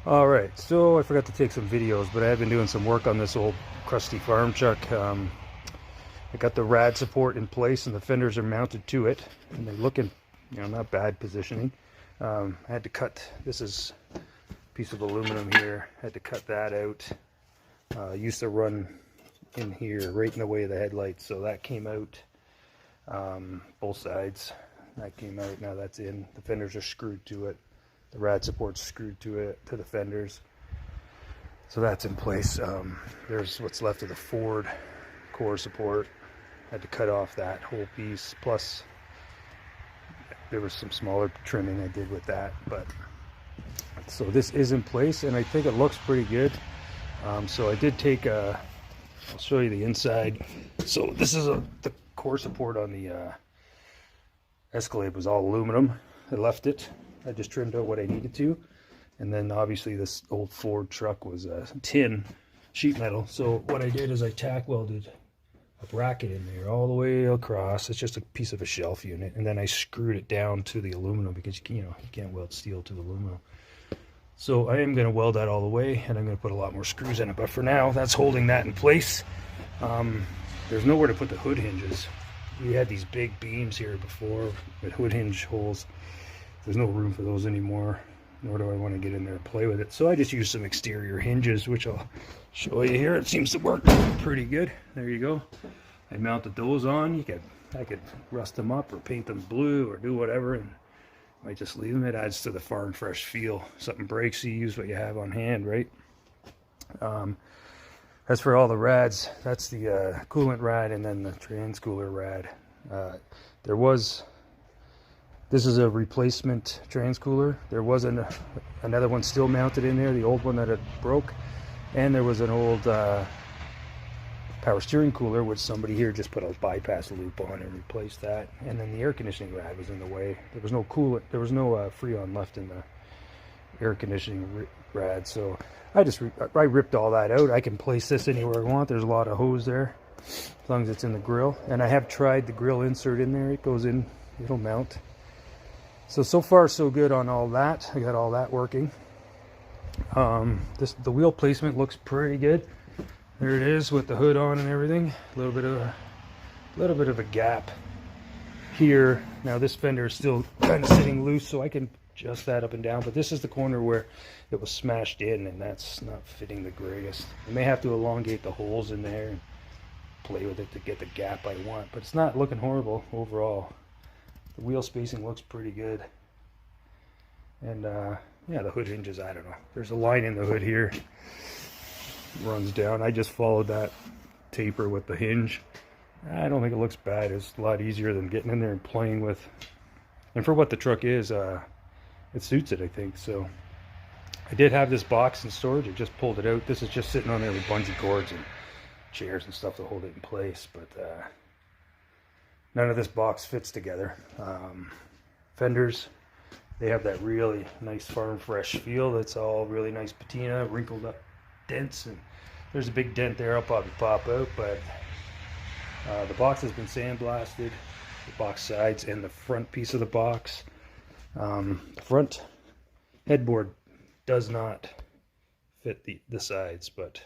All right, so I forgot to take some videos, but I have been doing some work on this old crusty farm truck. I got the rad support in place and the fenders are mounted to it, and they look in, not bad positioning. I had to cut, this is a piece of aluminum here, had to cut that out. Used to run in here, right in the way of the headlights, so that came out, both sides. That came out, now that's in. The fenders are screwed to it. The rad support's screwed to it, to the fenders. So that's in place. There's what's left of the Ford core support. Had to cut off that whole piece. Plus, there was some smaller trimming I did with that. But so this is in place, and I think it looks pretty good. So I did take I'll show you the inside. So this is the core support on the Escalade was all aluminum. I left it. I just trimmed out what I needed to. And then obviously this old Ford truck was tin sheet metal. So what I did is I tack welded a bracket in there all the way across. It's just a piece of a shelf unit. And then I screwed it down to the aluminum because you can't weld steel to the aluminum. So I am going to weld that all the way, and I'm going to put a lot more screws in it. But for now, that's holding that in place. There's nowhere to put the hood hinges. We had these big beams here before with hood hinge holes. There's no room for those anymore, nor do I want to get in there and play with it. So I just used some exterior hinges, which I'll show you here. It seems to work pretty good. There you go. I mounted those on. I could rust them up or paint them blue or do whatever, and might just leave them. It adds to the farm fresh feel. Something breaks, you use what you have on hand, right? As for all the rads, that's the coolant rad and then the trans cooler rad. This is a replacement trans cooler. There was another one still mounted in there, the old one that had broke. And there was an old power steering cooler, which somebody here just put a bypass loop on and replaced that. And then the air conditioning rad was in the way. There was no coolant, there was no Freon left in the air conditioning rad. So I ripped all that out. I can place this anywhere I want. There's a lot of hose there, as long as it's in the grill. And I have tried the grill insert in there. It goes in, it'll mount. So far so good on all that. I got all that working. The wheel placement looks pretty good. There it is with the hood on and everything. A little bit of a gap here. Now this fender is still kind of sitting loose, so I can adjust that up and down. But this is the corner where it was smashed in, and that's not fitting the greatest. I may have to elongate the holes in there and play with it to get the gap I want. But it's not looking horrible overall. The wheel spacing looks pretty good. And yeah, the hood hinges, I don't know. There's a line in the hood here. Runs down. I just followed that taper with the hinge. I don't think it looks bad. It's a lot easier than getting in there and playing with. And for what the truck is, it suits it, I think. So I did have this box in storage. I just pulled it out. This is just sitting on there with bungee cords and chairs and stuff to hold it in place. But none of this box fits together. Fenders, they have that really nice farm fresh feel. That's all really nice patina, wrinkled up dents, and there's a big dent there. I'll probably pop out, but the box has been sandblasted, the box sides and the front piece of the box. The front headboard does not fit the sides, but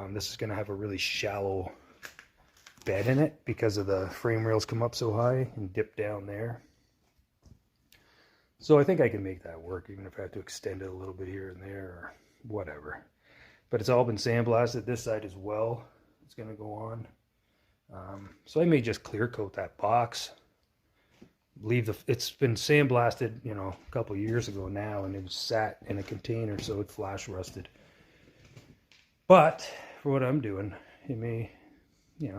this is going to have a really shallow bed in it because of the frame rails come up so high and dip down there. So I think I can make that work, even if I have to extend it a little bit here and there or whatever. But it's all been sandblasted. This side as well. It's going to go on. So I may just clear coat that box. It's been sandblasted, a couple years ago now, and it was sat in a container, so it flash rusted. But for what I'm doing, it may,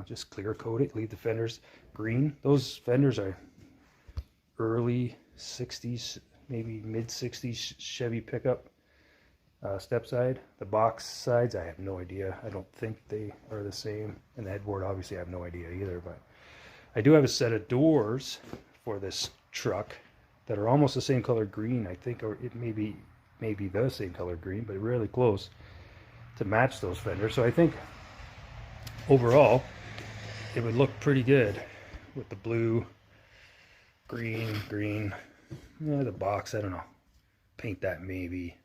just clear coat it, leave the fenders green. Those fenders are early 60s, maybe mid 60s Chevy pickup stepside. The box sides, I have no idea. I don't think they are the same. And the headboard, obviously, I have no idea either. But I do have a set of doors for this truck that are almost the same color green, I think, or it may be the same color green, but really close to match those fenders. So I think overall it would look pretty good with the blue, green. Yeah, the box, I don't know. Paint that maybe.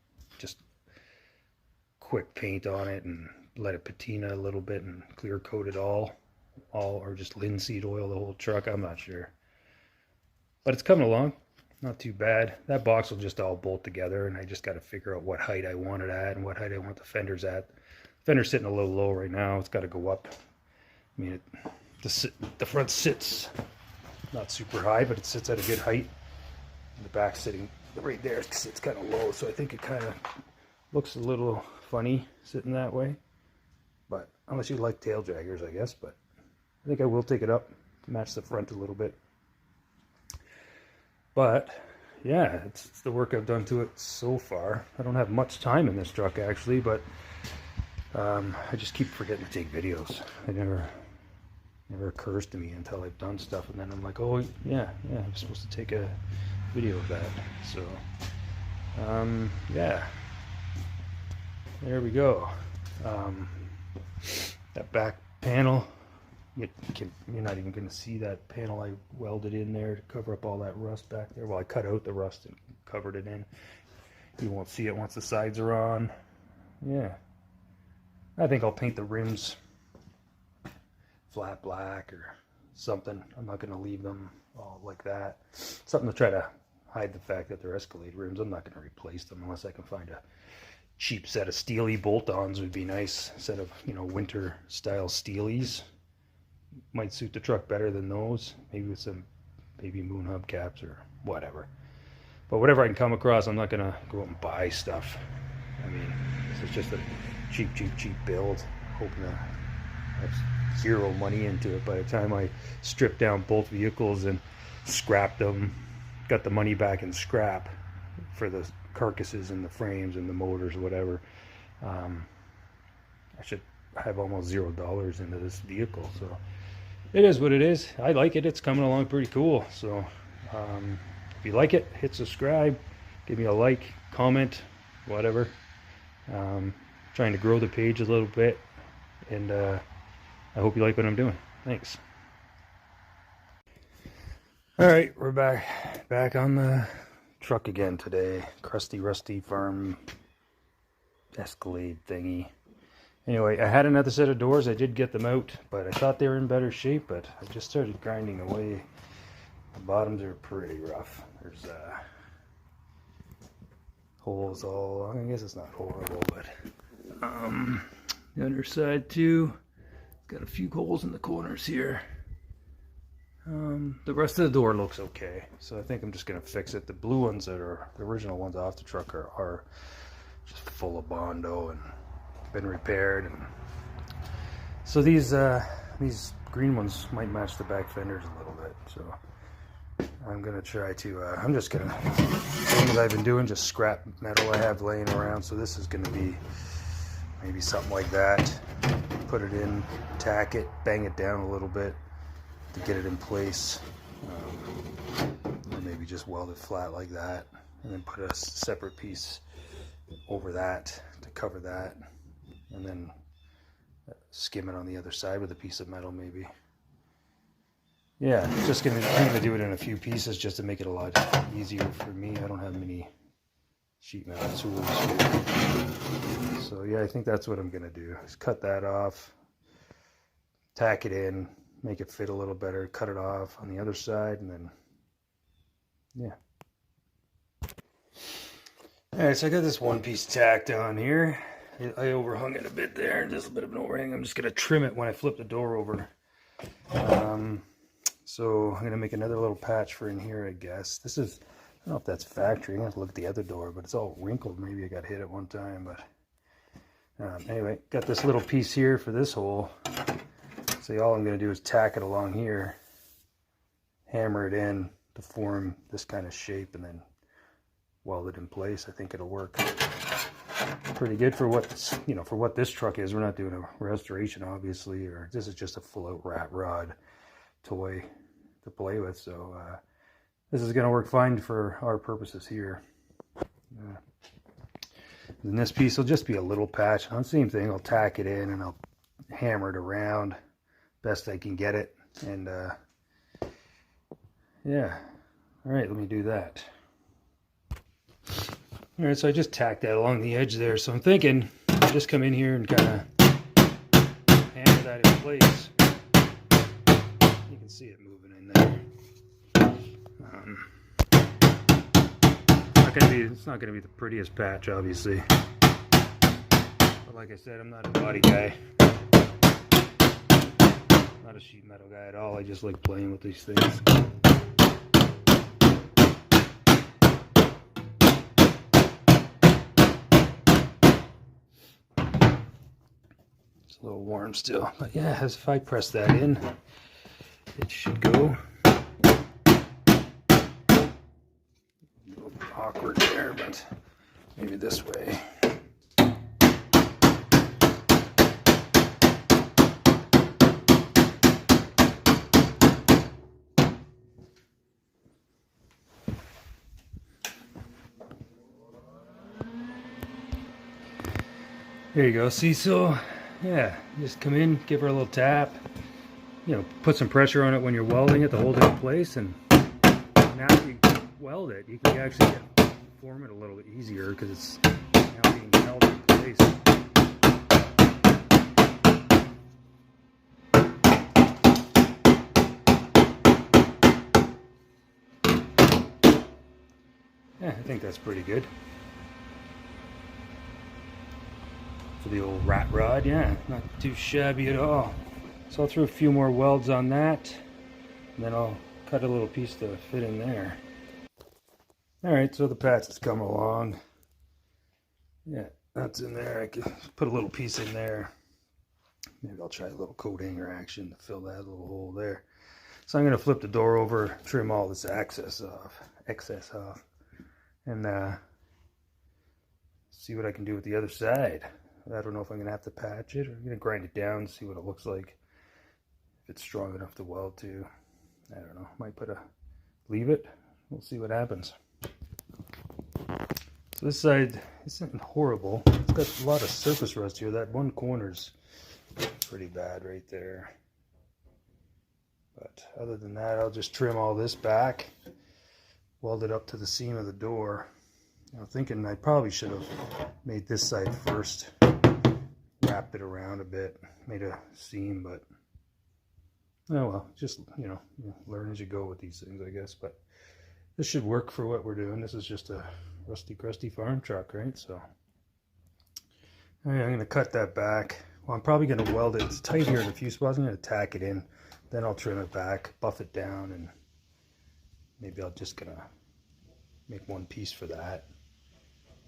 quick paint on it and let it patina a little bit and clear coat it all, or just linseed oil the whole truck. I'm not sure. But it's coming along. Not too bad. That box will just all bolt together, and I just got to figure out what height I want it at and what height I want the fenders at. The fender's sitting a little low right now. It's got to go up. I mean, the front sits not super high, but it sits at a good height. And the back sitting right there, it's kind of low, so I think it kind of looks a little funny sitting that way. But unless you like tail draggers, I guess. But I think I will take it up to match the front a little bit. But yeah, it's the work I've done to it so far. I don't have much time in this truck actually, but I just keep forgetting to take videos. It never occurs to me until I've done stuff, and then I'm like, oh yeah, I'm supposed to take a video of that. So yeah, there we go. That back panel, you're not even going to see that panel I welded in there to cover up all that rust back there. Well, I cut out the rust and covered it in. You won't see it once the sides are on. Yeah, I think I'll paint the rims flat black or something. I'm not going to leave them all like that. Something to try to hide the fact that they're Escalade rims. I'm not going to replace them unless I can find a cheap set of steely bolt-ons. Would be nice. Set of, you know, winter style steelies. Might suit the truck better than those. Maybe with some baby moon hubcaps or whatever. But whatever I can come across, I'm not going to go out and buy stuff. I mean, this is just a cheap build. Hoping to have zero money into it by the time I strip down both vehicles and scrap them. Got the money back in scrap for the carcasses and the frames and the motors or whatever. I should have almost $0 into this vehicle, so it is what it is. I like it. It's coming along pretty cool. So if you like it, hit subscribe, give me a like, comment, whatever. Trying to grow the page a little bit, and I hope you like what I'm doing. Thanks. All right, we're back on the truck again today. Crusty, rusty farm Escalade thingy. Anyway, I had another set of doors. I did get them out, but I thought they were in better shape, but I just started grinding away. The bottoms are pretty rough. There's holes all along. I guess it's not horrible, but the underside too. Got a few holes in the corners here. The rest of the door looks okay, so I think I'm just going to fix it. The blue ones that are the original ones off the truck are just full of Bondo and been repaired, and so these green ones might match the back fenders a little bit. So I'm gonna try to I'm just gonna, same as I've been doing, just scrap metal I have laying around. So this is gonna be maybe something like that. Put it in, tack it, bang it down a little bit to get it in place, or maybe just weld it flat like that, and then put a separate piece over that to cover that, and then skim it on the other side with a piece of metal maybe. Yeah, I'm gonna do it in a few pieces just to make it a lot easier for me. I don't have many sheet metal tools here. So yeah, I think that's what I'm gonna do, is cut that off, tack it in, make it fit a little better, cut it off on the other side, and then yeah. Alright, so I got this one piece tacked on here. I overhung it a bit there, just a bit of an overhang. I'm just going to trim it when I flip the door over. So I'm going to make another little patch for in here, I guess. This is, I don't know if that's factory. I have to look at the other door, but it's all wrinkled. Maybe I got hit at one time, but anyway, got this little piece here for this hole. So all I'm going to do is tack it along here, hammer it in to form this kind of shape, and then weld it in place. I think it'll work pretty good for what, you know, for what this truck is. We're not doing a restoration, obviously, or this is just a full-out Ratrod toy to play with. So this is going to work fine for our purposes here. And this piece will just be a little patch. On the same thing, I'll tack it in and I'll hammer it around best I can get it. And yeah, all right, let me do that. All right, so I just tacked that along the edge there. So I'm thinking just come in here and kind of hammer that in place. You can see it moving in there. It's not going to be the prettiest patch, obviously. But like I said, I'm not a body guy. Not a sheet metal guy at all. I just like playing with these things. It's a little warm still. But yeah, if I press that in, it should go. Awkward there, but maybe this way. There you go. See, so yeah, just come in, give her a little tap, you know, put some pressure on it when you're welding it to hold it in place, and now you weld it, you can actually form it a little bit easier because it's now being held in place. Yeah, I think that's pretty good. For the old Ratrod, yeah, not too shabby at all. So I'll throw a few more welds on that, and then I'll cut a little piece to fit in there. Alright, so the patch has come along. Yeah, that's in there. I can put a little piece in there. Maybe I'll try a little coat hanger action to fill that little hole there. So I'm going to flip the door over, trim all this excess off, and see what I can do with the other side. I don't know if I'm going to have to patch it, or I'm going to grind it down, see what it looks like. If it's strong enough to weld to. I don't know. Might leave it. We'll see what happens. So this side isn't horrible. It's got a lot of surface rust here. That one corner's pretty bad right there. But other than that, I'll just trim all this back, weld it up to the seam of the door. I'm thinking I probably should have made this side first, wrapped it around a bit, made a seam, but oh well, just, you know, learn as you go with these things, I guess. But this should work for what we're doing. This is just a rusty, crusty farm truck, right? So all right, I'm going to cut that back. Well, I'm probably going to weld it. It's tight here in a few spots. I'm going to tack it in, then I'll trim it back, buff it down, and maybe I'll just going to make one piece for that,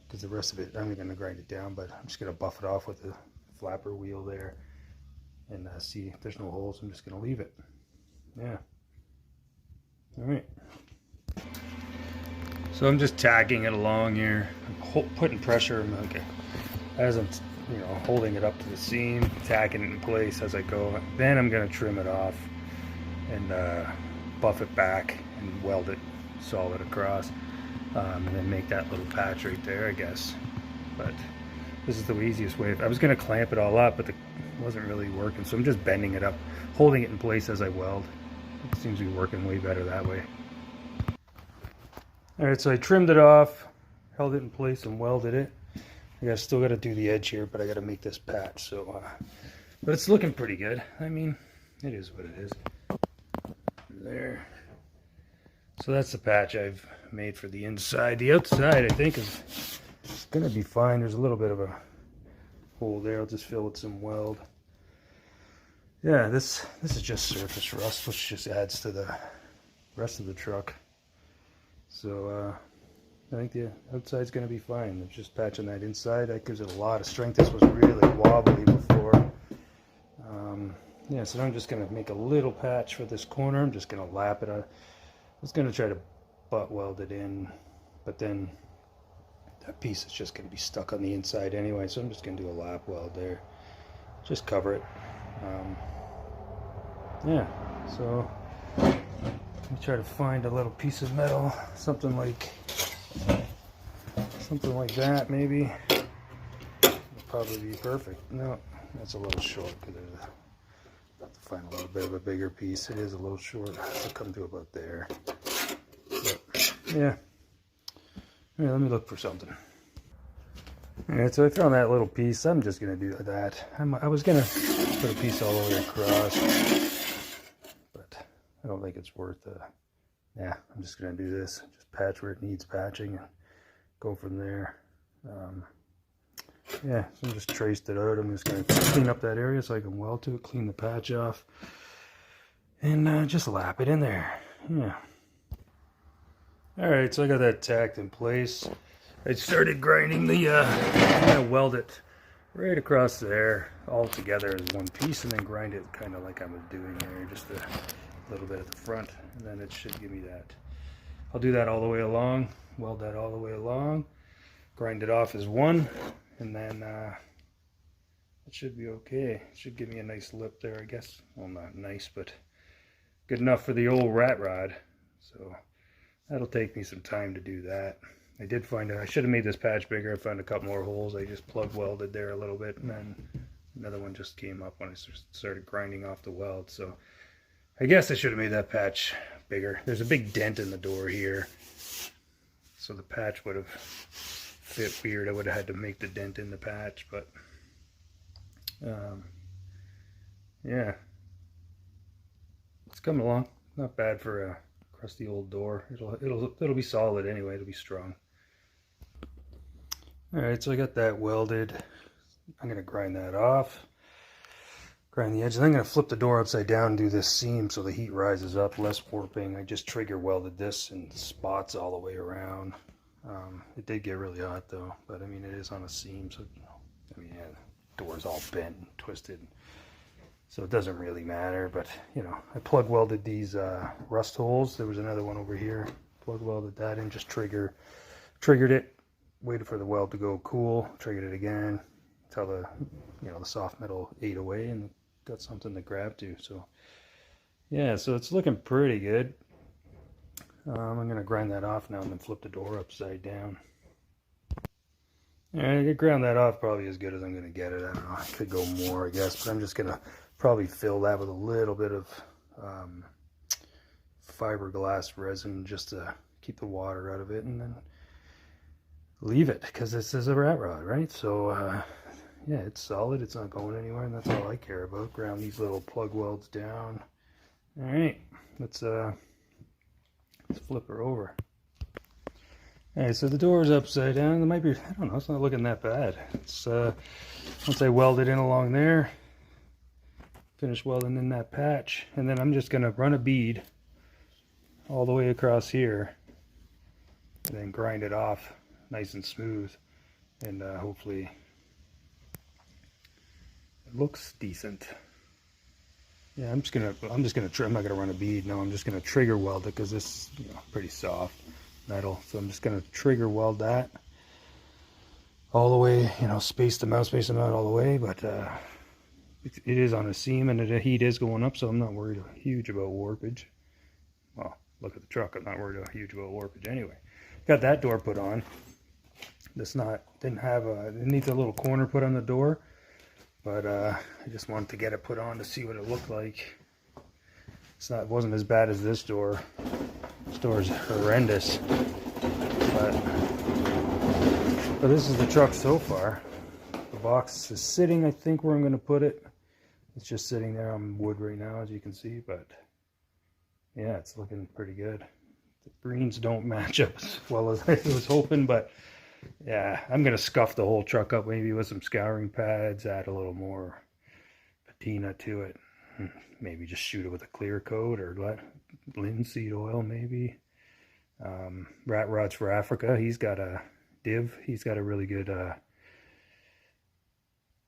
because the rest of it, I'm going to grind it down, but I'm just going to buff it off with the flapper wheel there, and see if there's no holes. I'm just going to leave it. Yeah. All right. So I'm just tacking it along here. I'm putting pressure, okay, as I'm, you know, holding it up to the seam, tacking it in place as I go. Then I'm going to trim it off and buff it back and weld it solid across, and then make that little patch right there, I guess. But this is the easiest way. I was going to clamp it all up, but it wasn't really working, so I'm just bending it up, holding it in place as I weld. It seems to be working way better that way. Alright, so I trimmed it off, held it in place, and welded it. Still got to do the edge here, but I got to make this patch. So, but it's looking pretty good. I mean, it is what it is. There. So that's the patch I've made for the inside. The outside, I think, is going to be fine. There's a little bit of a hole there. I'll just fill with some weld. Yeah, this is just surface rust, which just adds to the rest of the truck. So I think the outside's going to be fine. It's just patching that inside. That gives it a lot of strength. This was really wobbly before. Yeah, so I'm just going to make a little patch for this corner. I'm just going to lap it. I was going to try to butt weld it in, but then that piece is just going to be stuck on the inside anyway. So I'm just going to do a lap weld there. Just cover it. Yeah, so let me try to find a little piece of metal, something like that maybe. It'll probably be perfect. No, that's a little short because I have to find a little bit of a bigger piece. It is a little short. I'll come to about there. But, yeah. All right, let me look for something. Alright, so I found that little piece. I'm just going to do that. I was going to put a piece all the way across, but I don't think it's worth it. Yeah, I'm just going to do this. Just patch where it needs patching and go from there. Yeah, so I just traced it out. I'm just going to clean up that area so I can weld to it, clean the patch off, and just lap it in there. Yeah. Alright, so I got that tacked in place. I started grinding the, I'm going to weld it right across there all together as one piece, and then grind it kind of like I was doing there, just a little bit at the front, and then it should give me that. I'll do that all the way along, weld that all the way along, grind it off as one, and then it should be okay. It should give me a nice lip there, I guess. Well, not nice, but good enough for the old Ratrod. So that'll take me some time to do that. I did find I should have made this patch bigger. I found a couple more holes. I just plug welded there a little bit, and then another one just came up when I started grinding off the weld. So I guess I should have made that patch bigger. There's a big dent in the door here, so the patch would have fit weird. I would have had to make the dent in the patch, but yeah, it's coming along. Not bad for a crusty old door. It'll be solid anyway. It'll be strong. All right, so I got that welded. I'm gonna grind that off, grind the edge, and I'm gonna flip the door upside down and do this seam so the heat rises up, less warping. I just trigger welded this in spots all the way around. It did get really hot though, but I mean it is on a seam, so I mean, yeah, the door's all bent and twisted, so it doesn't really matter. But you know, I plug welded these rust holes. There was another one over here. Plug welded that in, just triggered it, waited for the weld to go cool, triggered it again until the soft metal ate away and got something to grab to. So yeah, so it's looking pretty good. I'm gonna grind that off now and then flip the door upside down. And I could ground that off probably as good as I'm gonna get it. I don't know, I could go more, I guess, but I'm just gonna probably fill that with a little bit of fiberglass resin just to keep the water out of it, and then leave it, because this is a Ratrod, right? So yeah, it's solid, it's not going anywhere, and that's all I care about. Ground these little plug welds down. All right, let's flip her over. All right, so the door is upside down. It might be, I don't know, it's not looking that bad. It's once I weld it in along there, finish welding in that patch, and then I'm just gonna run a bead all the way across here, and then grind it off nice and smooth, and hopefully it looks decent. Yeah, I'm not gonna run a bead. No, I'm just gonna trigger weld it, because this is pretty soft metal. So I'm just gonna trigger weld that all the way, space them out all the way. But it is on a seam, and the heat is going up, so I'm not worried huge about warpage. Well, look at the truck. I'm not worried huge about warpage anyway. Got that door put on. It needs a little corner put on the door, but I just wanted to get it put on to see what it looked like. It wasn't as bad as this door. This door is horrendous, but this is the truck so far. The box is sitting, I think, where I'm going to put it. It's just sitting there on wood right now, as you can see, but yeah, it's looking pretty good. The greens don't match up as well as I was hoping, but yeah, I'm going to scuff the whole truck up maybe with some scouring pads, add a little more patina to it. Maybe just shoot it with a clear coat or linseed oil maybe. Ratrod's for Africa. He's got a div. He's got a really good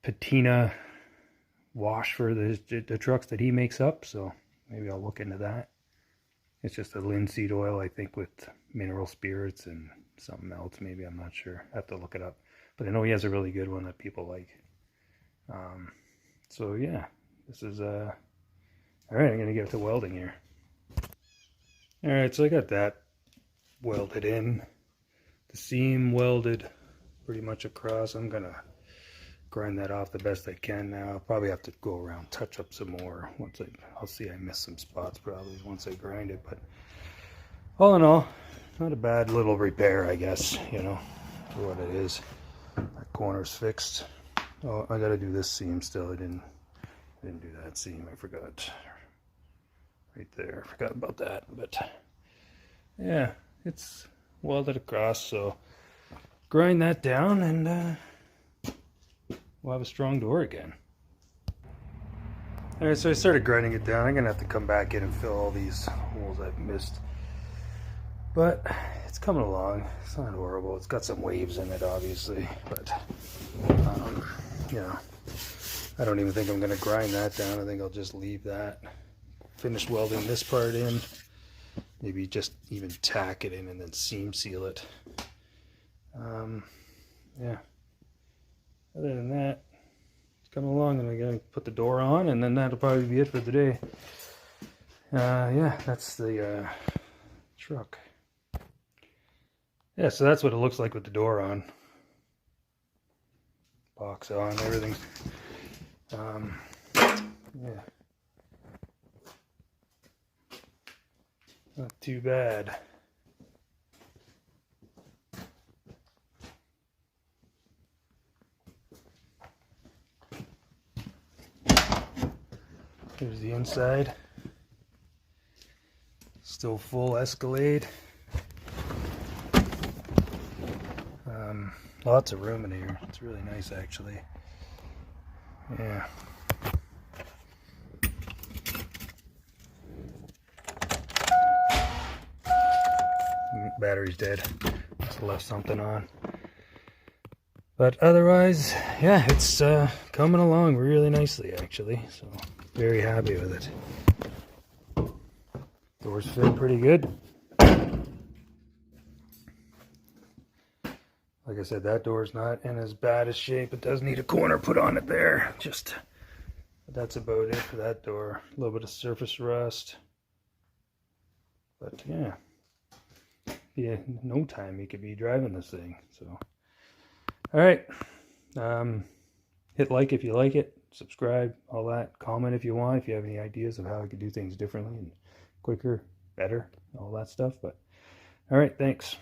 patina wash for the trucks that he makes up. So maybe I'll look into that. It's just a linseed oil, I think, with mineral spirits and something else maybe. I'm not sure. I have to look it up. But I know he has a really good one that people like. So yeah, this is all right. I'm gonna get to welding here. All right, so I got that welded in, the seam welded pretty much across. I'm gonna grind that off the best I can now. I'll probably have to go around, touch up some more once I'll see I missed some spots probably once I grind it. But all in all, not a bad little repair, I guess, for what it is. But corner's fixed. Oh, I gotta do this seam still. I didn't do that seam. I forgot. Right there. I forgot about that. But yeah, it's welded across, so grind that down and we'll have a strong door again. Alright, so I started grinding it down. I'm gonna have to come back in and fill all these holes I've missed. But it's coming along. It's not horrible. It's got some waves in it, obviously, but you know, I don't even think I'm gonna grind that down. I think I'll just leave that. Finish welding this part in. Maybe just even tack it in and then seam seal it. Yeah. Other than that, it's coming along, and I'm gonna put the door on, and then that'll probably be it for the day. Yeah, that's the truck. Yeah, so that's what it looks like with the door on. Box on, everything's yeah. Not too bad. Here's the inside. Still full Escalade. Lots of room in here. It's really nice, actually. Yeah. Battery's dead. Must have left something on. But otherwise, yeah, it's coming along really nicely, actually. So, very happy with it. Doors fit pretty good. Like I said, that door's not in as bad a shape. It does need a corner put on it there. But that's about it for that door. A little bit of surface rust. But yeah. Yeah, no time you could be driving this thing. So, alright. Hit like if you like it. Subscribe, all that. Comment if you want, if you have any ideas of how I could do things differently and quicker, better, all that stuff. But alright, thanks.